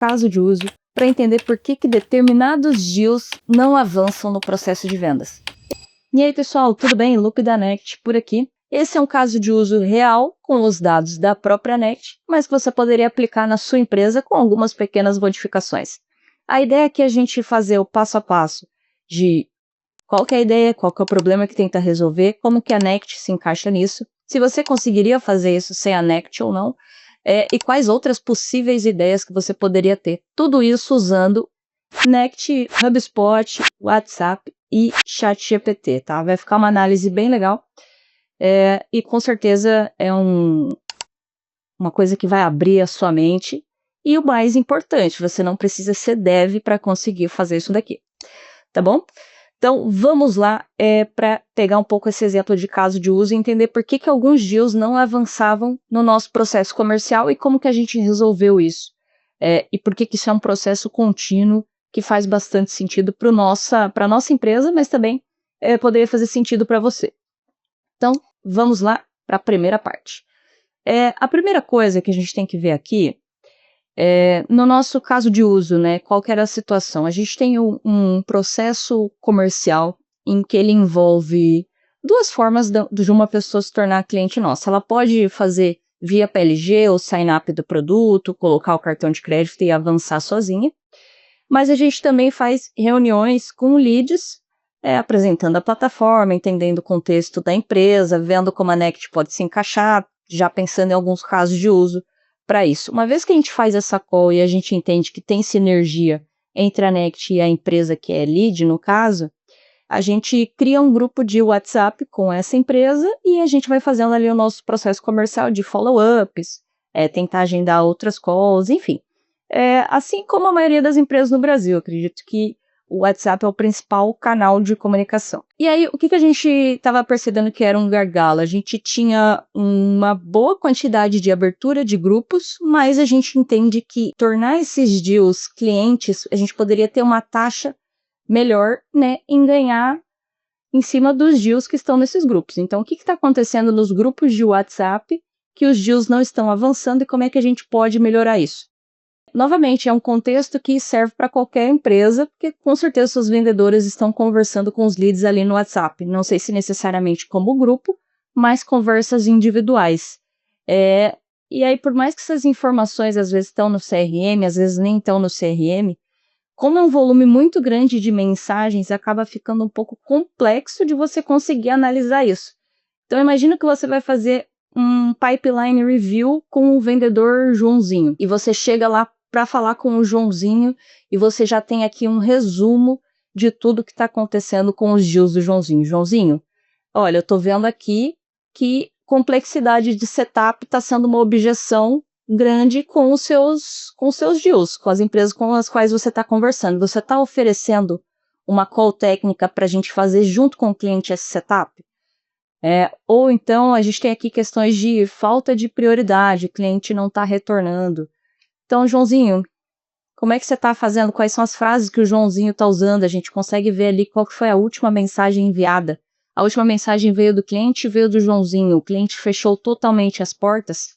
caso de uso para entender por que determinados deals não avançam no processo de vendas. E aí, pessoal, tudo bem? Lupe da Nect por aqui. Esse é um caso de uso real com os dados da própria Nect, mas que você poderia aplicar na sua empresa com algumas pequenas modificações. A ideia aqui é a gente fazer o passo a passo de qual que é a ideia, qual que é o problema que tenta resolver, como que a Nect se encaixa nisso, se você conseguiria fazer isso sem a Nect ou não, e quais outras possíveis ideias que você poderia ter. Tudo isso usando Nect, HubSpot, WhatsApp e ChatGPT, tá? Vai ficar uma análise bem legal e com certeza é uma coisa que vai abrir a sua mente e o mais importante, você não precisa ser dev para conseguir fazer isso daqui, tá bom? Então, vamos lá para pegar um pouco esse exemplo de caso de uso e entender por que alguns deals não avançavam no nosso processo comercial e como que a gente resolveu isso. E por que isso é um processo contínuo que faz bastante sentido para a nossa empresa, mas também poderia fazer sentido para você. Então, vamos lá para a primeira parte. A primeira coisa que a gente tem que ver aqui no nosso caso de uso, né, qual que era a situação? A gente tem um processo comercial em que ele envolve duas formas de uma pessoa se tornar cliente nossa. Ela pode fazer via PLG ou sign-up do produto, colocar o cartão de crédito e avançar sozinha, mas a gente também faz reuniões com leads, apresentando a plataforma, entendendo o contexto da empresa, vendo como a Nect pode se encaixar, já pensando em alguns casos de uso para isso. Uma vez que a gente faz essa call e a gente entende que tem sinergia entre a Nect e a empresa que é lead, no caso, a gente cria um grupo de WhatsApp com essa empresa e a gente vai fazendo ali o nosso processo comercial de follow-ups, tentar agendar outras calls, enfim. Assim como a maioria das empresas no Brasil, acredito que o WhatsApp é o principal canal de comunicação. E aí, o que a gente estava percebendo que era um gargalo? A gente tinha uma boa quantidade de abertura de grupos, mas a gente entende que tornar esses deals clientes, a gente poderia ter uma taxa melhor, né, em ganhar em cima dos deals que estão nesses grupos. Então, o que está acontecendo nos grupos de WhatsApp que os deals não estão avançando e como é que a gente pode melhorar isso? Novamente, é um contexto que serve para qualquer empresa, porque com certeza seus vendedores estão conversando com os leads ali no WhatsApp. Não sei se necessariamente como grupo, mas conversas individuais. E aí, por mais que essas informações às vezes estão no CRM, às vezes nem estão no CRM, como é um volume muito grande de mensagens, acaba ficando um pouco complexo de você conseguir analisar isso. Então, imagina que você vai fazer um pipeline review com o vendedor Joãozinho, e você chega lá para falar com o Joãozinho e você já tem aqui um resumo de tudo que está acontecendo com os deals do Joãozinho. Joãozinho, olha, eu estou vendo aqui que complexidade de setup está sendo uma objeção grande com os seus deals, com as empresas com as quais você está conversando. Você está oferecendo uma call técnica para a gente fazer junto com o cliente esse setup? Ou então a gente tem aqui questões de falta de prioridade, o cliente não está retornando. Então, Joãozinho, como é que você está fazendo? Quais são as frases que o Joãozinho está usando? A gente consegue ver ali qual que foi a última mensagem enviada. A última mensagem veio do cliente, veio do Joãozinho. O cliente fechou totalmente as portas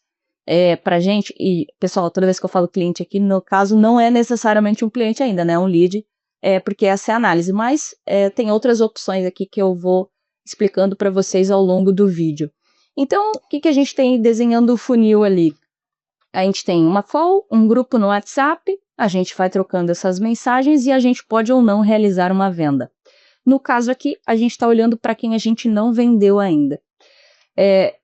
para a gente. E, pessoal, toda vez que eu falo cliente aqui, no caso, não é necessariamente um cliente ainda, né? É um lead, porque essa é a análise. Mas tem outras opções aqui que eu vou explicando para vocês ao longo do vídeo. Então, o que a gente tem desenhando o funil ali? A gente tem uma call, um grupo no WhatsApp, a gente vai trocando essas mensagens e a gente pode ou não realizar uma venda. No caso aqui, a gente está olhando para quem a gente não vendeu ainda.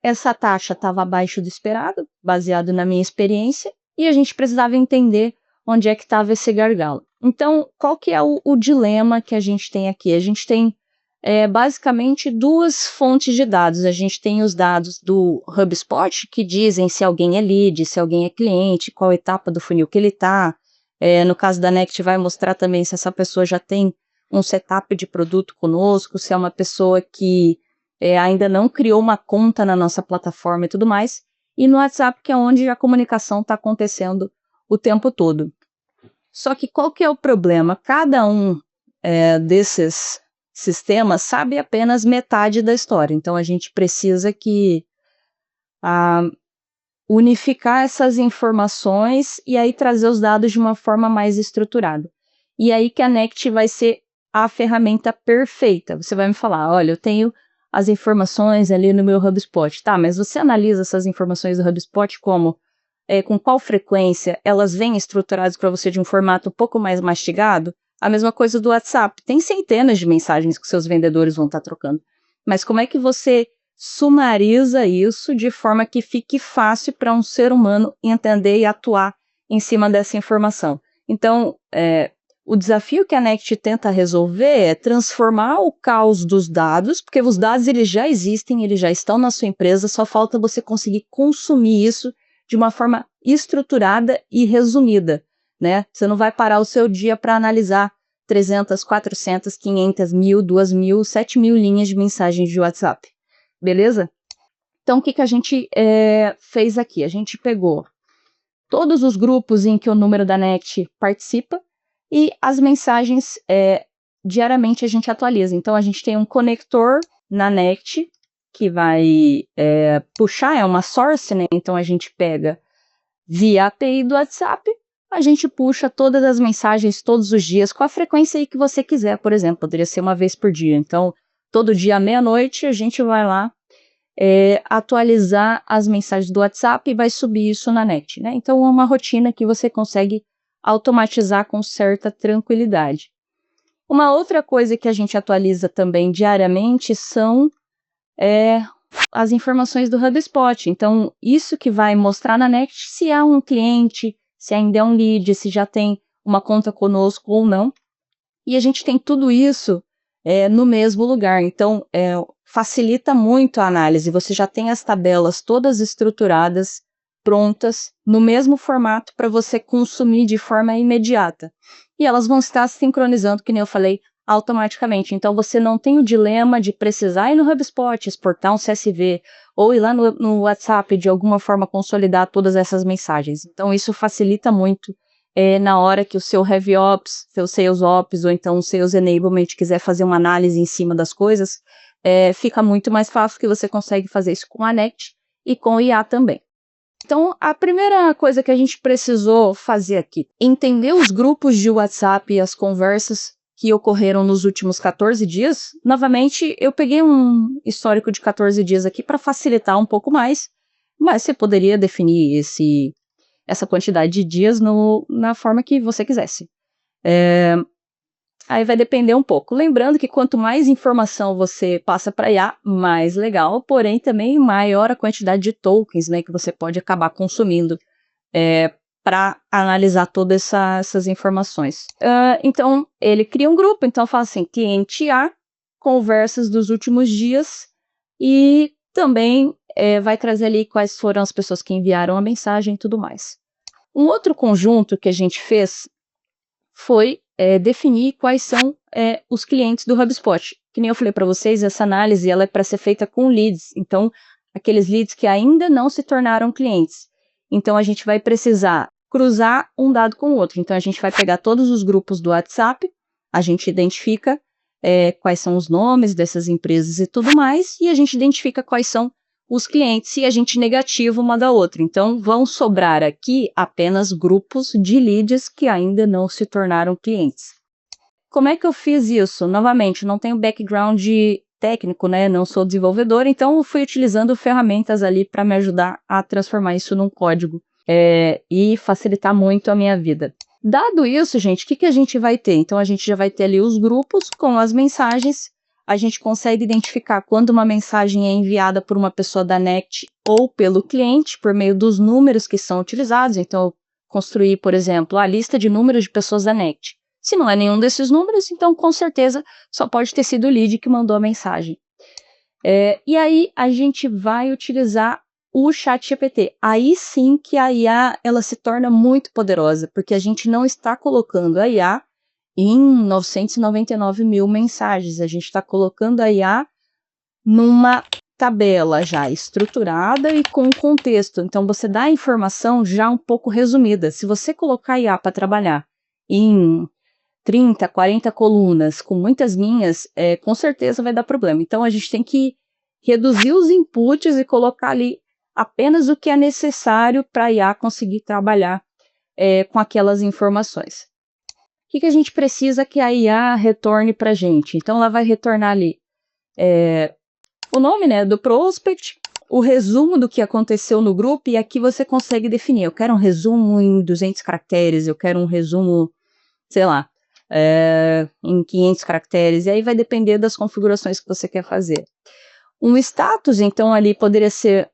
Essa taxa estava abaixo do esperado, baseado na minha experiência, e a gente precisava entender onde é que estava esse gargalo. Então, qual que é o dilema que a gente tem aqui? A gente tem basicamente duas fontes de dados. A gente tem os dados do HubSpot, que dizem se alguém é lead, se alguém é cliente, qual etapa do funil que ele está. No caso da Nect, vai mostrar também se essa pessoa já tem um setup de produto conosco, se é uma pessoa que ainda não criou uma conta na nossa plataforma e tudo mais. E no WhatsApp, que é onde a comunicação está acontecendo o tempo todo. Só que qual que é o problema? Cada um desses sistemas sabe apenas metade da história. Então, a gente precisa que unificar essas informações e aí trazer os dados de uma forma mais estruturada. E aí que a Nect vai ser a ferramenta perfeita. Você vai me falar, olha, eu tenho as informações ali no meu HubSpot. Tá, mas você analisa essas informações do HubSpot como? Com qual frequência? Elas vêm estruturadas para você de um formato um pouco mais mastigado? A mesma coisa do WhatsApp. Tem centenas de mensagens que seus vendedores vão estar trocando. Mas como é que você sumariza isso de forma que fique fácil para um ser humano entender e atuar em cima dessa informação? Então, o desafio que a Nect tenta resolver é transformar o caos dos dados, porque os dados eles já existem, eles já estão na sua empresa, só falta você conseguir consumir isso de uma forma estruturada e resumida, né? Você não vai parar o seu dia para analisar 300, 400, 500, 1.000, 2.000, 7.000 linhas de mensagens de WhatsApp, beleza? Então, o que a gente fez aqui? A gente pegou todos os grupos em que o número da Nect participa e as mensagens diariamente a gente atualiza. Então, a gente tem um conector na Nect que vai puxar, é uma source, né? Então, a gente pega via API do WhatsApp, a gente puxa todas as mensagens todos os dias, com a frequência aí que você quiser, por exemplo, poderia ser uma vez por dia. Então, todo dia à meia-noite, a gente vai lá atualizar as mensagens do WhatsApp e vai subir isso na Nect, né? Então, é uma rotina que você consegue automatizar com certa tranquilidade. Uma outra coisa que a gente atualiza também diariamente são as informações do HubSpot. Então, isso que vai mostrar na Nect se há um cliente, se ainda é um lead, se já tem uma conta conosco ou não. E a gente tem tudo isso no mesmo lugar. Então, facilita muito a análise. Você já tem as tabelas todas estruturadas, prontas, no mesmo formato para você consumir de forma imediata. E elas vão estar sincronizando, que nem eu falei, automaticamente. Então, você não tem o dilema de precisar ir no HubSpot, exportar um CSV, ou ir lá no WhatsApp de alguma forma consolidar todas essas mensagens. Então, isso facilita muito na hora que o seu Heavy Ops, seu Sales Ops, ou então o Sales Enablement quiser fazer uma análise em cima das coisas, fica muito mais fácil que você consegue fazer isso com a Nect e com o IA também. Então, a primeira coisa que a gente precisou fazer aqui, entender os grupos de WhatsApp e as conversas que ocorreram nos últimos 14 dias. Novamente, eu peguei um histórico de 14 dias aqui para facilitar um pouco mais, mas você poderia definir essa quantidade de dias na forma que você quisesse. Aí vai depender um pouco. Lembrando que quanto mais informação você passa para IA, mais legal, porém também maior a quantidade de tokens, né, que você pode acabar consumindo para analisar todas essas informações. Então, ele cria um grupo, então fala assim, cliente A, conversas dos últimos dias, e também vai trazer ali quais foram as pessoas que enviaram a mensagem e tudo mais. Um outro conjunto que a gente fez foi definir quais são os clientes do HubSpot. Que nem eu falei para vocês, essa análise ela é para ser feita com leads, então aqueles leads que ainda não se tornaram clientes. Então a gente vai precisar cruzar um dado com o outro. Então a gente vai pegar todos os grupos do WhatsApp, a gente identifica quais são os nomes dessas empresas e tudo mais, e a gente identifica quais são os clientes e a gente negativa uma da outra. Então, vão sobrar aqui apenas grupos de leads que ainda não se tornaram clientes. Como é que eu fiz isso? Novamente, não tenho background técnico, né? Não sou desenvolvedor, então eu fui utilizando ferramentas ali para me ajudar a transformar isso num código e facilitar muito a minha vida. Dado isso, gente, o que a gente vai ter? Então, a gente já vai ter ali os grupos com as mensagens. A gente consegue identificar quando uma mensagem é enviada por uma pessoa da Nect ou pelo cliente, por meio dos números que são utilizados. Então, eu construí, por exemplo, a lista de números de pessoas da Nect. Se não é nenhum desses números, então, com certeza, só pode ter sido o lead que mandou a mensagem. E aí, a gente vai utilizar o ChatGPT. Aí sim que a IA ela se torna muito poderosa, porque a gente não está colocando a IA em 999 mil mensagens. A gente está colocando a IA numa tabela já estruturada e com contexto. Então, você dá a informação já um pouco resumida. Se você colocar a IA para trabalhar em 30, 40 colunas, com muitas linhas, com certeza vai dar problema. Então, a gente tem que reduzir os inputs e colocar ali apenas o que é necessário para a IA conseguir trabalhar com aquelas informações. O que a gente precisa que a IA retorne para a gente? Então, ela vai retornar ali o nome, né, do prospect, o resumo do que aconteceu no grupo, e aqui você consegue definir. Eu quero um resumo em 200 caracteres, eu quero um resumo, sei lá, em 500 caracteres, e aí vai depender das configurações que você quer fazer. Um status, então, ali poderia ser,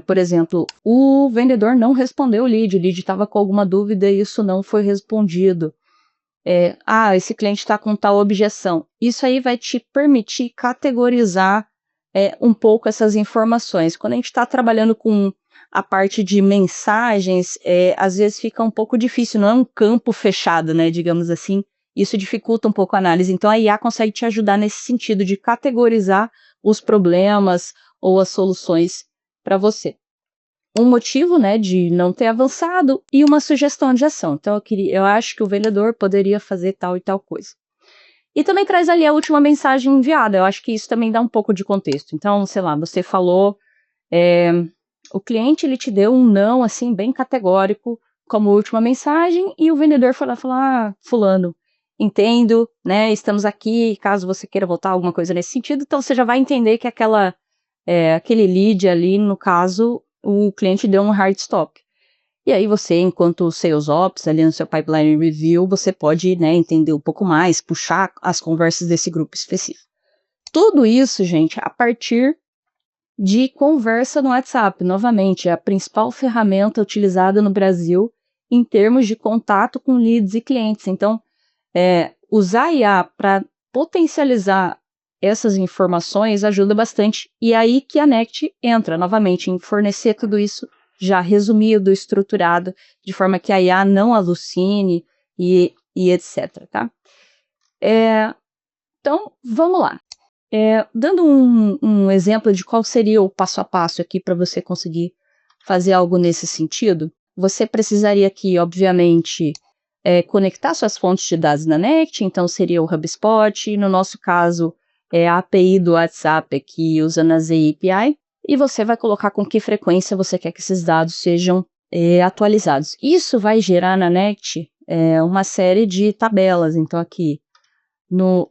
por exemplo, o vendedor não respondeu o lead estava com alguma dúvida e isso não foi respondido. Esse cliente está com tal objeção. Isso aí vai te permitir categorizar um pouco essas informações. Quando a gente está trabalhando com a parte de mensagens, às vezes fica um pouco difícil, não é um campo fechado, né, digamos assim. Isso dificulta um pouco a análise. Então, a IA consegue te ajudar nesse sentido de categorizar os problemas ou as soluções para você. Um motivo, né, de não ter avançado e uma sugestão de ação. Então, eu acho que o vendedor poderia fazer tal e tal coisa. E também traz ali a última mensagem enviada. Eu acho que isso também dá um pouco de contexto. Então, sei lá, você falou, o cliente ele te deu um não, assim, bem categórico como última mensagem, e o vendedor foi lá e falou, fulano, entendo, né, estamos aqui, caso você queira voltar, alguma coisa nesse sentido. Então, você já vai entender que aquele lead ali, no caso, o cliente deu um hard stop. E aí você, enquanto Sales Ops, ali no seu Pipeline Review, você pode, né, entender um pouco mais, puxar as conversas desse grupo específico. Tudo isso, gente, a partir de conversa no WhatsApp. Novamente, é a principal ferramenta utilizada no Brasil em termos de contato com leads e clientes. Então, usar IA para potencializar essas informações ajuda bastante, e é aí que a Nect entra novamente em fornecer tudo isso já resumido, estruturado, de forma que a IA não alucine e etc, tá? Então, vamos lá. Dando um exemplo de qual seria o passo a passo aqui para você conseguir fazer algo nesse sentido, você precisaria aqui, obviamente, conectar suas fontes de dados na Nect, então seria o HubSpot, no nosso caso, a API do WhatsApp aqui usando a ZAPI, e você vai colocar com que frequência você quer que esses dados sejam atualizados. Isso vai gerar na Nect uma série de tabelas, então aqui,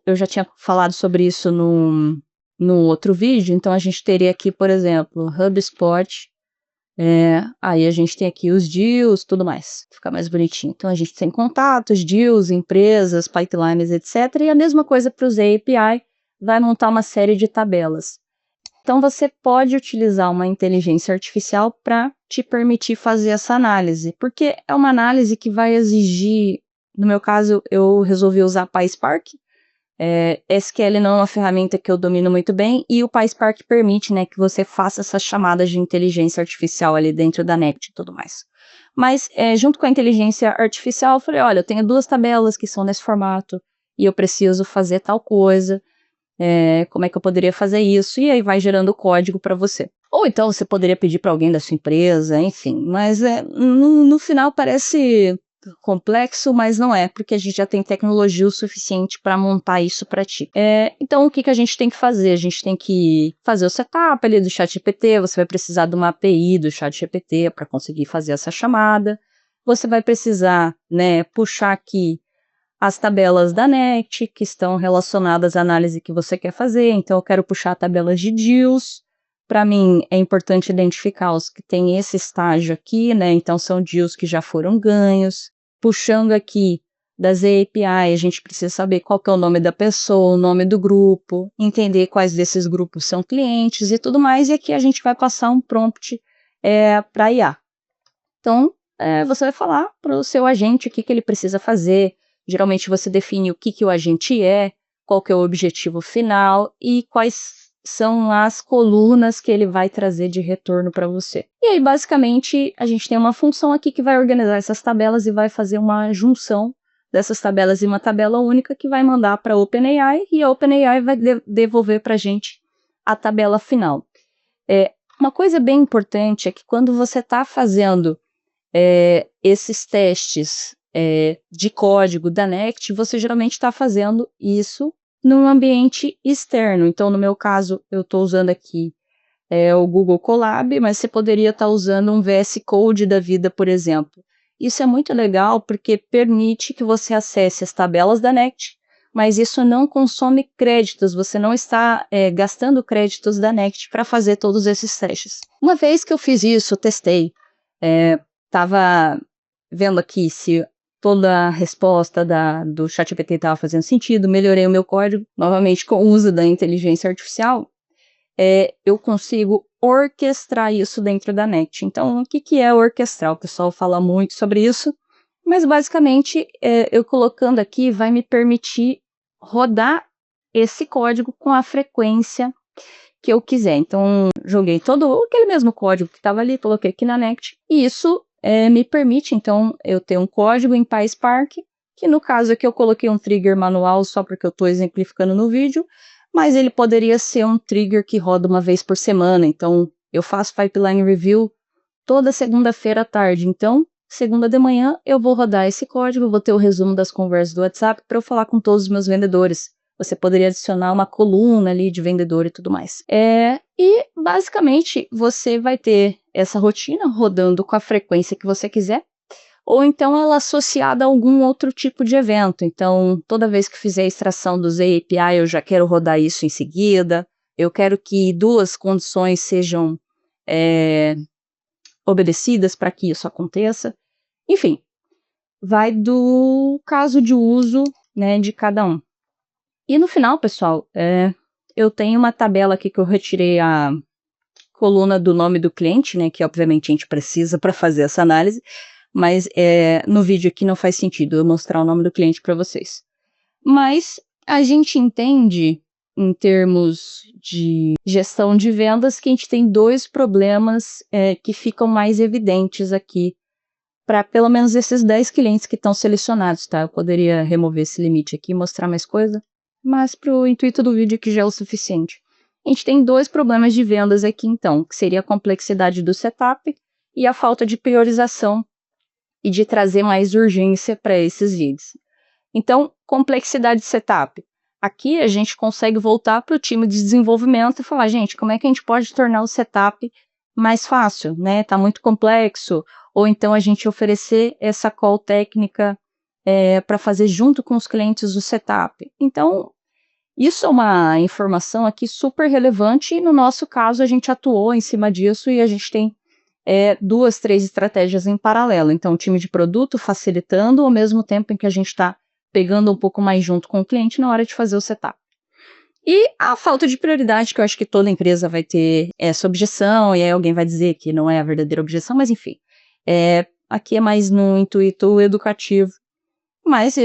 eu já tinha falado sobre isso no outro vídeo, então a gente teria aqui, por exemplo, HubSpot, aí a gente tem aqui os deals, tudo mais, fica mais bonitinho. Então a gente tem contatos, deals, empresas, pipelines, etc. E a mesma coisa para os API, vai montar uma série de tabelas. Então você pode utilizar uma inteligência artificial para te permitir fazer essa análise, porque é uma análise que vai exigir, no meu caso, eu resolvi usar PySpark. SQL não é uma ferramenta que eu domino muito bem, e o PySpark permite, né, que você faça essas chamadas de inteligência artificial ali dentro da Nect e tudo mais. Mas, junto com a inteligência artificial, eu falei, olha, eu tenho 2 tabelas que são nesse formato, e eu preciso fazer tal coisa, como é que eu poderia fazer isso? E aí vai gerando código para você. Ou então você poderia pedir para alguém da sua empresa, enfim, mas no final parece complexo, mas não é, porque a gente já tem tecnologia o suficiente para montar isso para ti. Então, o que a gente tem que fazer? A gente tem que fazer o setup ali do ChatGPT, você vai precisar de uma API do ChatGPT para conseguir fazer essa chamada, você vai precisar, né, puxar aqui as tabelas da Nect, que estão relacionadas à análise que você quer fazer, então eu quero puxar tabelas de deals. Para mim, é importante identificar os que têm esse estágio aqui, né, então são deals que já foram ganhos. Puxando aqui das API, a gente precisa saber qual que é o nome da pessoa, o nome do grupo, entender quais desses grupos são clientes e tudo mais, e aqui a gente vai passar um prompt para IA. Então, você vai falar para o seu agente o que ele precisa fazer. Geralmente você define o que o agente qual que é o objetivo final e quais são as colunas que ele vai trazer de retorno para você. E aí, basicamente, a gente tem uma função aqui que vai organizar essas tabelas e vai fazer uma junção dessas tabelas em uma tabela única que vai mandar para a OpenAI, e a OpenAI vai devolver para a gente a tabela final. Uma coisa bem importante é que quando você está fazendo esses testes de código da Nect, você geralmente está fazendo isso num ambiente externo. Então, no meu caso, eu estou usando aqui o Google Colab, mas você poderia estar usando um VS Code da vida, por exemplo. Isso é muito legal porque permite que você acesse as tabelas da Nect, mas isso não consome créditos, você não está gastando créditos da Nect para fazer todos esses testes. Uma vez que eu fiz isso, testei, estava vendo aqui se toda a resposta do ChatGPT estava fazendo sentido, melhorei o meu código, novamente com o uso da inteligência artificial, eu consigo orquestrar isso dentro da Nect. Então, o que é orquestrar? O pessoal fala muito sobre isso, mas basicamente, eu colocando aqui vai me permitir rodar esse código com a frequência que eu quiser. Então, joguei todo aquele mesmo código que estava ali, coloquei aqui na Nect, e isso me permite, então, eu ter um código em PySpark, que no caso aqui eu coloquei um trigger manual só porque eu estou exemplificando no vídeo, mas ele poderia ser um trigger que roda uma vez por semana. Então, eu faço pipeline review toda segunda-feira à tarde. Então, segunda de manhã, eu vou rodar esse código, vou ter o resumo das conversas do WhatsApp para eu falar com todos os meus vendedores. Você poderia adicionar uma coluna ali de vendedor e tudo mais. E, basicamente, você vai ter essa rotina rodando com a frequência que você quiser, ou então ela associada a algum outro tipo de evento. Então, toda vez que fizer a extração do ZAPI, eu já quero rodar isso em seguida. Eu quero que duas condições sejam obedecidas para que isso aconteça. Enfim, vai do caso de uso, né, de cada um. E no final, pessoal, eu tenho uma tabela aqui que eu retirei a coluna do nome do cliente, né, que obviamente a gente precisa para fazer essa análise, mas no vídeo aqui não faz sentido eu mostrar o nome do cliente para vocês. Mas a gente entende, em termos de gestão de vendas, que a gente tem dois problemas que ficam mais evidentes aqui, para pelo menos esses 10 clientes que estão selecionados, tá? Eu poderia remover esse limite aqui e mostrar mais coisa, mas para o intuito do vídeo aqui já é o suficiente. A gente tem dois problemas de vendas aqui, então, que seria a complexidade do setup e a falta de priorização e de trazer mais urgência para esses leads. Então, complexidade de setup. Aqui a gente consegue voltar para o time de desenvolvimento e falar, gente, como é que a gente pode tornar o setup mais fácil, né? Tá muito complexo. Ou então a gente oferecer essa call técnica para fazer junto com os clientes o setup. Então, isso é uma informação aqui super relevante e no nosso caso a gente atuou em cima disso e a gente tem 2, 3 estratégias em paralelo. Então, o time de produto facilitando ao mesmo tempo em que a gente está pegando um pouco mais junto com o cliente na hora de fazer o setup. E a falta de prioridade, que eu acho que toda empresa vai ter essa objeção, e aí alguém vai dizer que não é a verdadeira objeção, mas enfim, aqui é mais no intuito educativo, mas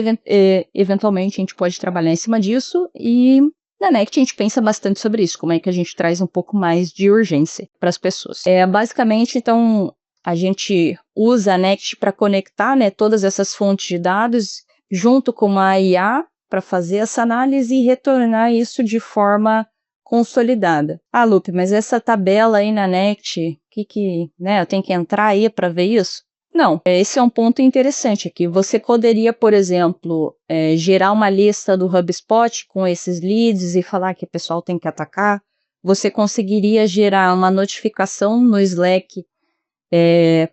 eventualmente a gente pode trabalhar em cima disso, e na Nect a gente pensa bastante sobre isso, como é que a gente traz um pouco mais de urgência para as pessoas. Basicamente, então, a gente usa a Nect para conectar, né, todas essas fontes de dados junto com a IA para fazer essa análise e retornar isso de forma consolidada. Ah, Lupe, mas essa tabela aí na Nect, né, eu tenho que entrar aí para ver isso? Não, esse é um ponto interessante aqui. Você poderia, por exemplo, gerar uma lista do HubSpot com esses leads e falar que o pessoal tem que atacar. Você conseguiria gerar uma notificação no Slack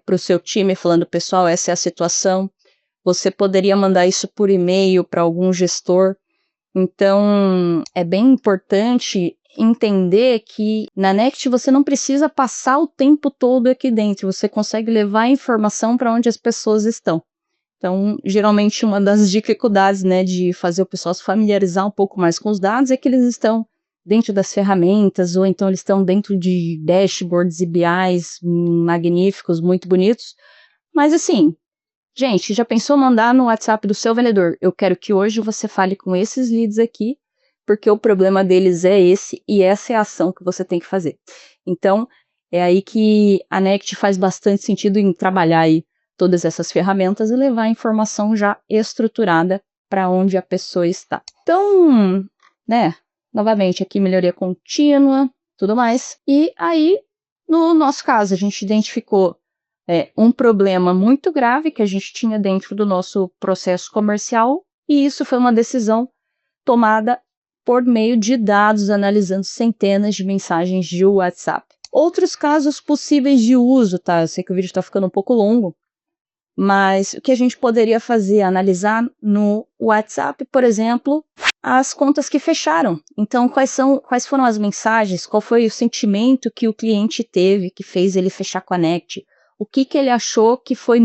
para o seu time falando, pessoal, essa é a situação. Você poderia mandar isso por e-mail para algum gestor. Então, é bem importante entender que na Nect você não precisa passar o tempo todo aqui dentro, você consegue levar a informação para onde as pessoas estão. Então, geralmente uma das dificuldades, né, de fazer o pessoal se familiarizar um pouco mais com os dados é que eles estão dentro das ferramentas, ou então eles estão dentro de dashboards e BIs magníficos, muito bonitos, mas assim, gente, já pensou mandar no WhatsApp do seu vendedor? Eu quero que hoje você fale com esses leads aqui, porque o problema deles é esse, e essa é a ação que você tem que fazer. Então, é aí que a Nect faz bastante sentido em trabalhar aí todas essas ferramentas e levar a informação já estruturada para onde a pessoa está. Então, né, novamente aqui melhoria contínua, tudo mais. E aí, no nosso caso, a gente identificou um problema muito grave que a gente tinha dentro do nosso processo comercial, e isso foi uma decisão tomada por meio de dados, analisando centenas de mensagens de WhatsApp. Outros casos possíveis de uso, tá? Eu sei que o vídeo está ficando um pouco longo, mas o que a gente poderia fazer? Analisar no WhatsApp, por exemplo, as contas que fecharam. Então, quais foram as mensagens? Qual foi o sentimento que o cliente teve que fez ele fechar com a Nect? O que ele achou que foi...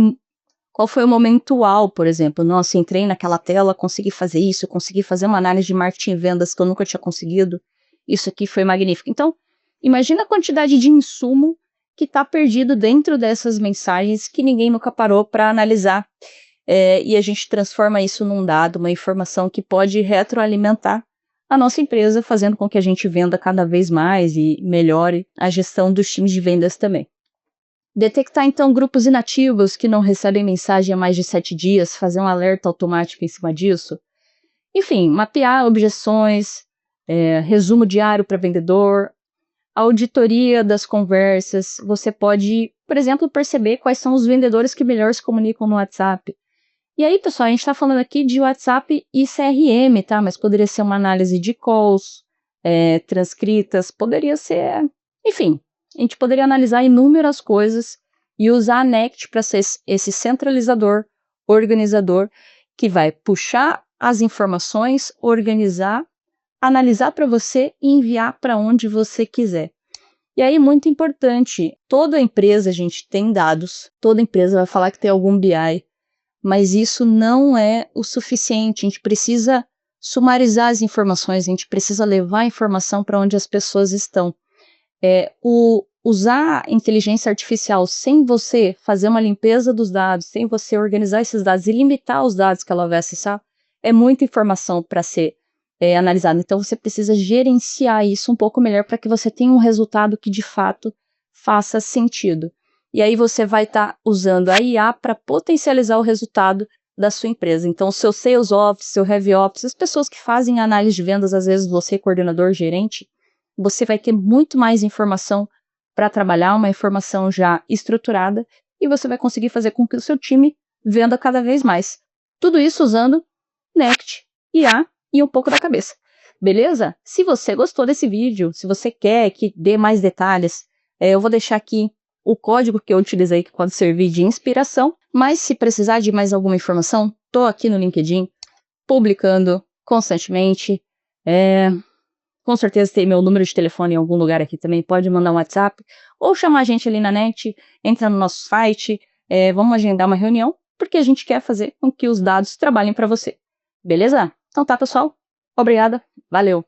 Qual foi o momento uau, por exemplo? Nossa, entrei naquela tela, consegui fazer isso, consegui fazer uma análise de marketing e vendas que eu nunca tinha conseguido. Isso aqui foi magnífico. Então, imagina a quantidade de insumo que está perdido dentro dessas mensagens que ninguém nunca parou para analisar. E a gente transforma isso num dado, uma informação que pode retroalimentar a nossa empresa, fazendo com que a gente venda cada vez mais e melhore a gestão dos times de vendas também. Detectar, então, grupos inativos que não recebem mensagem há mais de 7 dias, fazer um alerta automático em cima disso. Enfim, mapear objeções, resumo diário para vendedor, auditoria das conversas. Você pode, por exemplo, perceber quais são os vendedores que melhor se comunicam no WhatsApp. E aí, pessoal, a gente está falando aqui de WhatsApp e CRM, tá? Mas poderia ser uma análise de calls, transcritas, poderia ser... Enfim, a gente poderia analisar inúmeras coisas e usar a Nect para ser esse centralizador, organizador, que vai puxar as informações, organizar, analisar para você e enviar para onde você quiser. E aí, muito importante, toda empresa, a gente tem dados, toda empresa vai falar que tem algum BI, mas isso não é o suficiente, a gente precisa sumarizar as informações, a gente precisa levar a informação para onde as pessoas estão. Usar inteligência artificial sem você fazer uma limpeza dos dados, sem você organizar esses dados e limitar os dados que ela vai acessar, é muita informação para ser analisada. Então você precisa gerenciar isso um pouco melhor para que você tenha um resultado que de fato faça sentido. E aí você vai estar usando a IA para potencializar o resultado da sua empresa. Então o seu Sales Office, seu Heavy Office, as pessoas que fazem análise de vendas, às vezes você coordenador, gerente, você vai ter muito mais informação para trabalhar, uma informação já estruturada, e você vai conseguir fazer com que o seu time venda cada vez mais. Tudo isso usando Nect, IA e um pouco da cabeça. Beleza? Se você gostou desse vídeo, se você quer que dê mais detalhes, eu vou deixar aqui o código que eu utilizei que pode servir de inspiração, mas se precisar de mais alguma informação, estou aqui no LinkedIn, publicando constantemente, com certeza tem meu número de telefone em algum lugar aqui também, pode mandar um WhatsApp, ou chamar a gente ali na net, entra no nosso site, vamos agendar uma reunião, porque a gente quer fazer com que os dados trabalhem para você. Beleza? Então tá, pessoal. Obrigada. Valeu.